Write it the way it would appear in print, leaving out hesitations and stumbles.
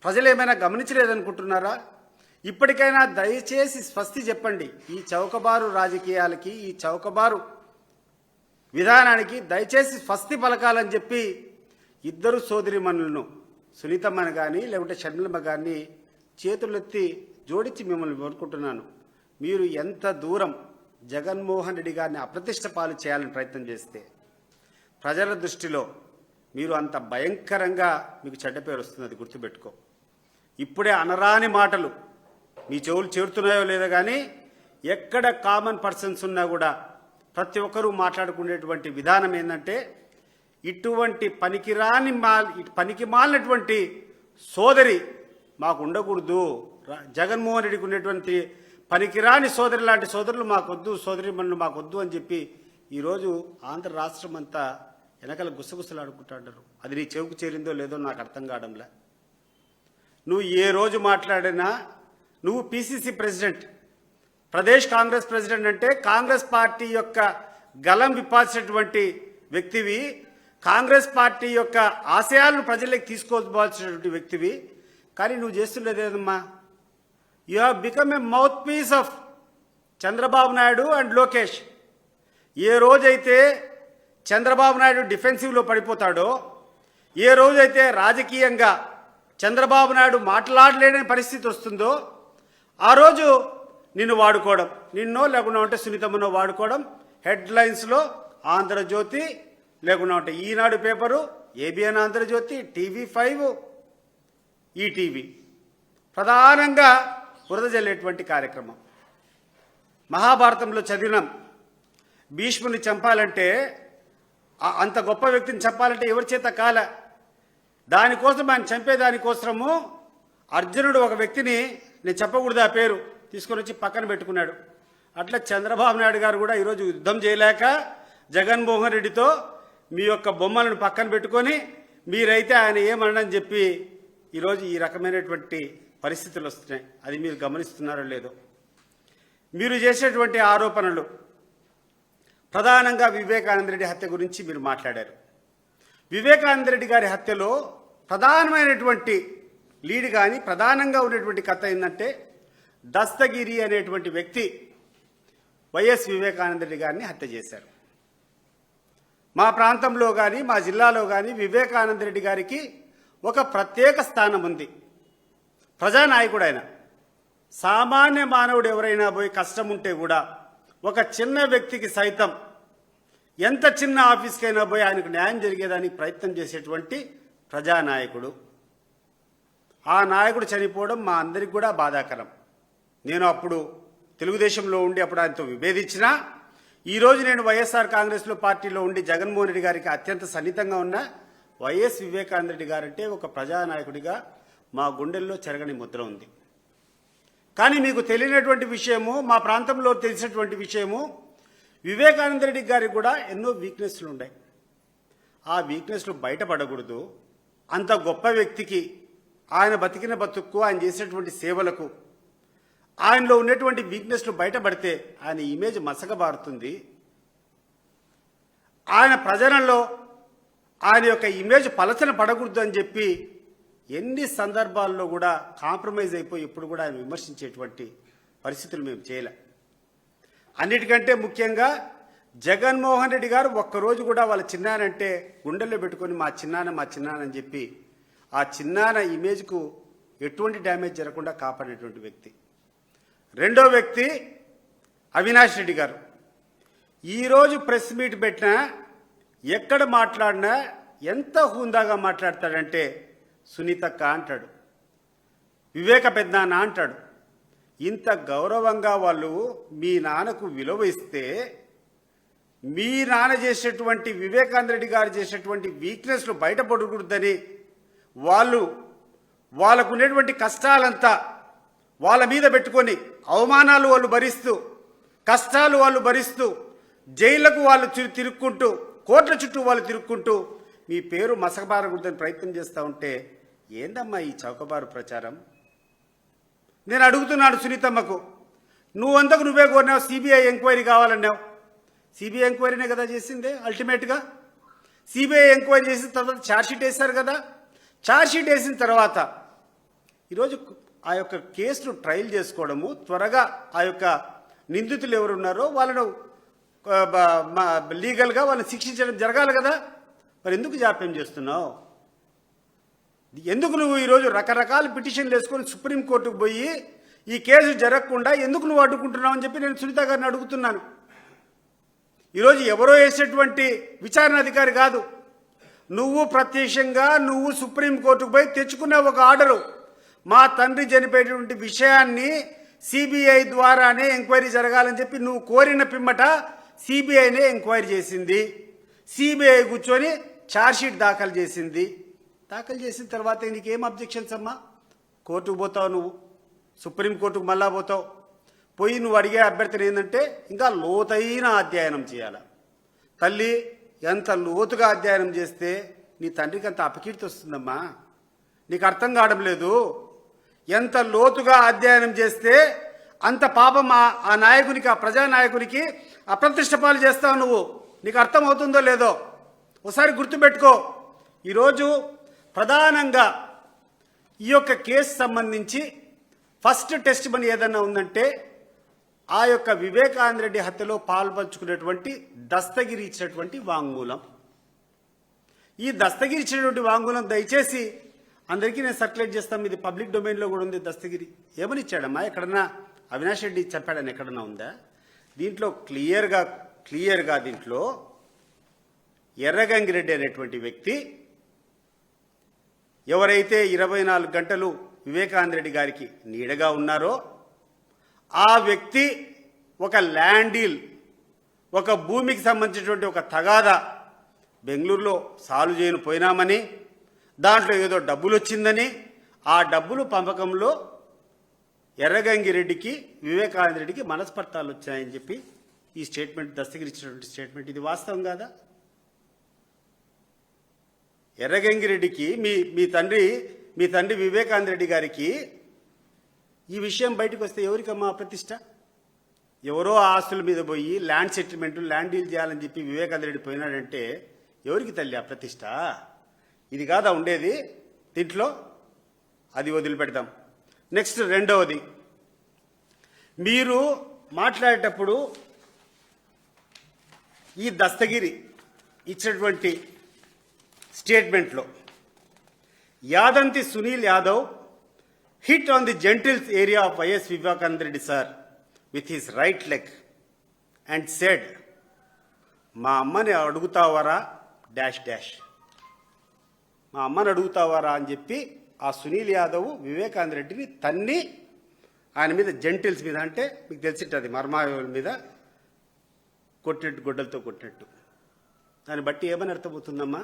ప్రజలు ఏమైనా గమనించలేదనుకుంటున్నారా? ఇప్పటికైనా దయచేసి స్వస్తి చెప్పండి. ఈ చౌకబారు రాజకీయాలకి, ఈ చౌకబారు విధానానికి దయచేసి స్వస్తి పలకాలని చెప్పి ఇద్దరు సోదరిమణులను, సునీతమ్మని కానీ లేకుంటే షర్మిలమ్మ గారిని చేతులెత్తి జోడించి మిమ్మల్ని కోరుకుంటున్నాను. మీరు ఎంత దూరం జగన్మోహన్ రెడ్డి గారిని అప్రతిష్ట పాలు చేయాలని ప్రయత్నం చేస్తే ప్రజల దృష్టిలో మీరు అంత భయంకరంగా మీకు చెడ్డ పేరు వస్తుంది. అది గుర్తుపెట్టుకో. ఇప్పుడే అనరాని మాటలు మీ చెవులు చేరుతున్నాయో లేదో కానీ ఎక్కడ కామన్ పర్సన్స్ ఉన్నా కూడా ప్రతి ఒక్కరూ మాట్లాడుకునేటువంటి విధానం ఏంటంటే, ఇటువంటి పనికి మాలినటువంటి సోదరి మాకు ఉండకూడదు, జగన్మోహన్ రెడ్డికి ఉన్నటువంటి పనికిరాని సోదరి లాంటి సోదరులు మాకొద్దు, సోదరి మనులు మాకొద్దు అని చెప్పి ఈరోజు ఆంధ్ర రాష్ట్రం అంతా వెనకాల గుసగుసలాడుకుంటారు. అది నీ చెవుకు చేరిందో లేదో నాకు అర్థం కావడంలే. నువ్వు ఏ రోజు మాట్లాడినా నువ్వు PCC president, Pradesh Congress president అంటే కాంగ్రెస్ పార్టీ యొక్క గలం విప్పాల్సినటువంటి వ్యక్తివి, కాంగ్రెస్ పార్టీ యొక్క ఆశయాలను ప్రజలకు తీసుకోవాల్సినటువంటి వ్యక్తివి. కానీ నువ్వు చేస్తున్నదేదమ్మా, you have become a mouthpiece of Chandrababu Naidu and Lokesh. ఏ రోజైతే చంద్రబాబు నాయుడు డిఫెన్సివ్లో పడిపోతాడో, ఏ రోజైతే రాజకీయంగా చంద్రబాబు నాయుడు మాట్లాడలేని పరిస్థితి వస్తుందో ఆ రోజు నిన్ను వాడుకోవడం, నిన్నో లేకుండా ఉంటే సునీతమ్మనో వాడుకోవడం, హెడ్లైన్స్లో ఆంధ్రజ్యోతి లేకుండా ఉంటే Eenadu paper, ABN Andhra Jyothi, TV5, ETV ప్రధానంగా బురద జల్లేటువంటి కార్యక్రమం. మహాభారతంలో చదివినాం, భీష్ముని చంపాలంటే, అంత గొప్ప వ్యక్తిని చంపాలంటే ఎవరి చేత కాల, దానికోసం ఆయన చంపేదానికోసము అర్జునుడు ఒక వ్యక్తిని, నేను చెప్పకూడదు ఆ పేరు, తీసుకొని వచ్చి పక్కన పెట్టుకున్నాడు. అట్లా చంద్రబాబు నాయుడు గారు కూడా ఈరోజు యుద్ధం చేయలేక జగన్మోహన్ రెడ్డితో మీ యొక్క బొమ్మలను పక్కన పెట్టుకొని మీరైతే ఆయన ఏమనని చెప్పి ఈరోజు ఈ రకమైనటువంటి పరిస్థితులు వస్తున్నాయి. అది మీరు గమనిస్తున్నారో లేదో. మీరు చేసేటువంటి ఆరోపణలు ప్రధానంగా వివేకానంద రెడ్డి హత్య గురించి మీరు మాట్లాడారు. వివేకానంద రెడ్డి గారి హత్యలో ప్రధానమైనటువంటి లీడ్ కానీ ప్రధానంగా ఉన్నటువంటి కథ ఏంటంటే, దస్తగిరి అనేటువంటి వ్యక్తి వైఎస్ వివేకానంద రెడ్డి గారిని హత్య చేశారు. మా ప్రాంతంలో కానీ మా జిల్లాలో కానీ వివేకానంద రెడ్డి గారికి ఒక ప్రత్యేక స్థానం ఉంది. ప్రజానాయకుడు ఆయన. సామాన్య మానవుడు ఎవరైనా పోయి కష్టం ఉంటే కూడా ఒక చిన్న వ్యక్తికి సైతం, ఎంత చిన్న ఆఫీస్కైనా పోయి ఆయనకు న్యాయం జరిగేదానికి ప్రయత్నం చేసేటువంటి ప్రజానాయకుడు. ఆ నాయకుడు చనిపోవడం మా అందరికి కూడా బాధాకరం. నేను అప్పుడు తెలుగుదేశంలో ఉండి అప్పుడు ఆయనతో విభేదించినా, ఈరోజు నేను వైఎస్ఆర్ కాంగ్రెస్లో పార్టీలో ఉండి జగన్మోహన్ రెడ్డి గారికి అత్యంత సన్నిహితంగా ఉన్న వైఎస్ వివేకానంద రెడ్డి గారంటే ఒక ప్రజానాయకుడిగా మా గుండెల్లో చెరగని ముద్ర ఉంది. కానీ మీకు తెలియనటువంటి విషయము, మా ప్రాంతంలో తెలిసినటువంటి విషయము, వివేకానంద రెడ్డి గారికి కూడా ఎన్నో వీక్నెస్లు ఉన్నాయి. ఆ వీక్నెస్లు బయటపడకూడదు. అంత గొప్ప వ్యక్తికి, ఆయన బతికిన బతుక్కు, ఆయన చేసినటువంటి సేవలకు ఆయనలో ఉన్నటువంటి వీక్నెస్లు బయటపడితే ఆయన ఇమేజ్ మసకబారుతుంది. ఆయన ప్రజలలో ఆయన యొక్క ఇమేజ్ పలచన పడకూడదు అని చెప్పి ఎన్ని సందర్భాల్లో కూడా కాంప్రమైజ్ అయిపోయి ఇప్పుడు కూడా ఆయన విమర్శించేటువంటి పరిస్థితులు మేము చేయలే. అన్నిటికంటే ముఖ్యంగా జగన్మోహన్ రెడ్డి గారు ఒక్కరోజు కూడా వాళ్ళ చిన్నానంటే గుండెల్లో పెట్టుకొని మా చిన్నాన అని చెప్పి ఆ చిన్నాన ఇమేజ్కు ఎటువంటి డ్యామేజ్ జరగకుండా కాపాడేటువంటి వ్యక్తి. రెండో వ్యక్తి అవినాష్ రెడ్డి గారు. ఈరోజు ప్రెస్ మీట్ పెట్టినా, ఎక్కడ మాట్లాడినా ఎంత హుందాగా మాట్లాడతాడంటే, సునీతక్క అంటాడు, వివేక పెద్దనాన్న అంటాడు. ఇంత గౌరవంగా వాళ్ళు మీ నాన్నకు విలువ ఇస్తే, మీ నాన్న చేసేటువంటి వివేకానంద రెడ్డి గారు చేసేటువంటి వీక్నెస్లు బయటపడకూడదని వాళ్ళకు ఉన్నటువంటి కష్టాలంతా వాళ్ళ మీద పెట్టుకొని, అవమానాలు వాళ్ళు భరిస్తూ, కష్టాలు వాళ్ళు భరిస్తూ, జైళ్లకు వాళ్ళు తిరుక్కుంటూ, కోట్ల చుట్టూ వాళ్ళు తిరుక్కుంటూ మీ పేరు మసకబారకూడదని ప్రయత్నం చేస్తూ ఉంటే ఏందమ్మా ఈ చౌకబారు ప్రచారం? నేను అడుగుతున్నాను సునీతమ్మకు, నువ్వంతకు నువ్వే కోరినావు సిబిఐ ఎంక్వైరీ కావాలన్నావు. సిబిఐ ఎంక్వైరీనే కదా చేసిందే అల్టిమేట్గా. సిబిఐ ఎంక్వైరీ చేసిన తర్వాత ఛార్జ్షీట్ వేశారు కదా. ఛార్జ్షీట్ వేసిన తర్వాత ఈరోజు ఆ యొక్క కేసును ట్రయల్ చేసుకోవడము, త్వరగా ఆ యొక్క నిందితులు ఎవరున్నారో వాళ్ళను లీగల్గా వాళ్ళని శిక్షించడం జరగాలి కదా. మరి ఎందుకు జాప్యం చేస్తున్నావు? ఎందుకు నువ్వు ఈరోజు రకరకాల పిటిషన్లు వేసుకొని సుప్రీంకోర్టుకు పోయి ఈ కేసు జరగకుండా ఎందుకు నువ్వు అడ్డుకుంటున్నావు అని చెప్పి నేను సునీత గారిని అడుగుతున్నాను. ఈరోజు ఎవరో వేసేటువంటి విచారణ అధికారి కాదు, నువ్వు ప్రత్యక్షంగా నువ్వు సుప్రీంకోర్టుకు పోయి తెచ్చుకున్న ఒక ఆర్డరు. మా తండ్రి చనిపోయేటువంటి విషయాన్ని సిబిఐ ద్వారానే ఎంక్వైరీ జరగాలని చెప్పి నువ్వు కోరిన పిమ్మట సిబిఐనే ఎంక్వైరీ చేసింది. సిబిఐ కూర్చొని ఛార్జ్షీట్ దాఖలు చేసింది. దాఖలు చేసిన తర్వాత నీకేం అబ్జెక్షన్స్ అమ్మా? కోర్టుకు పోతావు, నువ్వు సుప్రీంకోర్టుకు మళ్ళా పోతావు. పోయి నువ్వు అడిగే అభ్యర్థన ఏంటంటే ఇంకా లోతైన అధ్యయనం చేయాలి. తల్లి, ఎంత లోతుగా అధ్యయనం చేస్తే నీ తండ్రికి అంత అపకీర్తి వస్తుందమ్మా. నీకు అర్థం కావడం లేదు. ఎంత లోతుగా అధ్యయనం చేస్తే అంత పాపం ఆ నాయకునికి, ఆ ప్రజానాయకునికి అప్రతిష్టపాలు చేస్తావు నువ్వు. నీకు అర్థం అవుతుందో లేదో ఒకసారి గుర్తుపెట్టుకో. ఈరోజు ప్రధానంగా ఈ యొక్క కేసు సంబంధించి ఫస్ట్ టెస్ట్ మనీ ఏదన్నా ఉందంటే ఆ యొక్క వివేకానంద రెడ్డి హత్యలో పాల్పంచుకునేటువంటి దస్తగిరి ఇచ్చినటువంటి వాంగ్మూలం. ఈ దస్తగిరి ఇచ్చినటువంటి వాంగ్మూలం దయచేసి అందరికీ నేను సర్క్యులేట్ చేస్తాం. ఇది పబ్లిక్ డొమైన్లో కూడా ఉంది. దస్తగిరి ఏమని ఇచ్చాడమ్మా? ఎక్కడన్నా అవినాష్ రెడ్డి చెప్పాడని ఎక్కడన్నా ఉందా? దీంట్లో క్లియర్గా దీంట్లో ఎర్రగంగిరెడ్డి అనేటువంటి వ్యక్తి ఎవరైతే 24 గంటలు వివేకానంద రెడ్డి గారికి నీడగా ఉన్నారో ఆ వ్యక్తి ఒక ల్యాండ్ డీల్, ఒక భూమికి సంబంధించినటువంటి ఒక తగాదా బెంగళూరులో సాల్వ్ చేయను పోయినామని, దాంట్లో ఏదో డబ్బులు వచ్చిందని, ఆ డబ్బులు పంపకంలో ఎర్రగంగిరెడ్డికి వివేకానంద రెడ్డికి మనస్పర్ధాలు వచ్చాయని చెప్పి ఈ స్టేట్మెంట్, దస్తగిరి ఇచ్చినటువంటి స్టేట్మెంట్, ఇది వాస్తవం కాదా? ఎర్రగంగిరెడ్డికి మీ తండ్రి వివేకానంద రెడ్డి గారికి ఈ విషయం బయటకు వస్తే ఎవరికమ్మా ప్రతిష్ట? ఎవరో ఆస్తుల మీద పోయి ల్యాండ్ సెటిల్మెంట్, ల్యాండ్ డీల్ చేయాలని చెప్పి వివేకానంద రెడ్డి పోయినాడంటే ఎవరికి తల్లి ఆ ప్రతిష్ట? ఇది కాదా ఉండేది దీంట్లో? అది వదిలిపెడదాం. నెక్స్ట్ రెండవది, మీరు మాట్లాడేటప్పుడు ఈ దస్తగిరి ఇచ్చినటువంటి స్టేట్మెంట్లో యాదంతి Sunil Yadav hit on the genitals area of YS Vivekananda Reddy sir with his right leg and said, మా అమ్మని అడుగుతావారా డాష్ డాష్, మా అమ్మని అడుగుతావారా అని చెప్పి ఆ సునీల్ యాదవ్ వివేకానంద రెడ్డిని తన్ని ఆయన మీద జెంటిల్స్ మీద, అంటే మీకు తెలిసింటుంది మర్మాయుల మీద కొట్టినట్టు, గొడ్డలతో కొట్టినట్టు. దాన్ని బట్టి ఏమని అర్థమవుతుందమ్మా?